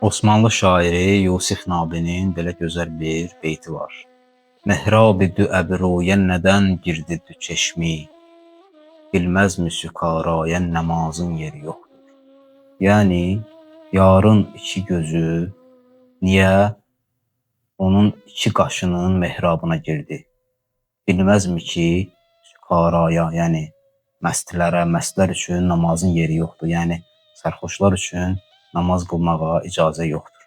Osmanlı şairi Yusif Nabinin belə gözəl bir beyti var. Mehrab-ı əbroyen nədən girdi dü çeşmi, bilməzmi sükarayən namazın yeri yoxdur. Yəni, yarın iki gözü niyə onun iki qaşının mehrabına girdi? Bilməzmi ki, sükaraya, yəni məstlər üçün namazın yeri yoxdur. Yəni, sərxoşlar üçün namaz qılmağa icazə yoxdur.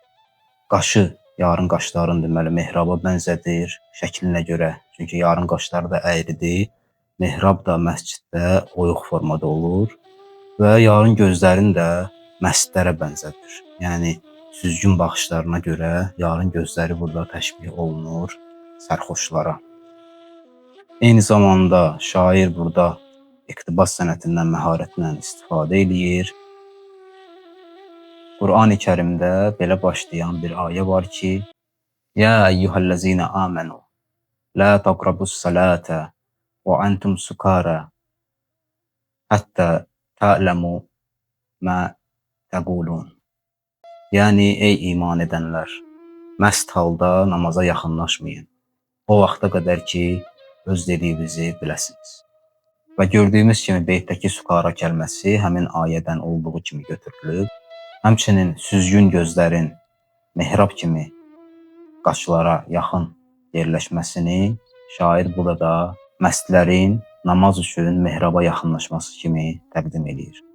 Qaşı, yarın qaşların deməli mehraba bənzədir şəklinə görə. Çünki yarın qaşları da əyridir. Mehrab da məsciddə oyuq formada olur və yarın gözlərini də məstlərə bənzədir. Yəni süzgün baxışlarına görə yarın gözləri burada təşbih olunur sərxoşlara. Eyni zamanda şair burada iqtibas sənətindən, məharətindən istifadə eləyir. Qur'an-ı Kərimdə belə başlayan bir ayə var ki: "Ya eyyuhellezine amenu la taqrabus-salata və antum sukara hatta ta'lamu ma taqulun." Yəni ey iman edənlər, məst halda namaza yaxınlaşmayın. O vaxta qədər ki, öz dediyinizi biləsiniz. Və gördüyümüz kimi beytdəki sukara kəlməsi həmin ayədən olduğu kimi götürülüb. Həmçinin süzgün gözlərin mehrab kimi qaşlara yaxın yerləşməsini şair burada məstlərin namaz üçün mehraba yaxınlaşması kimi təqdim edir.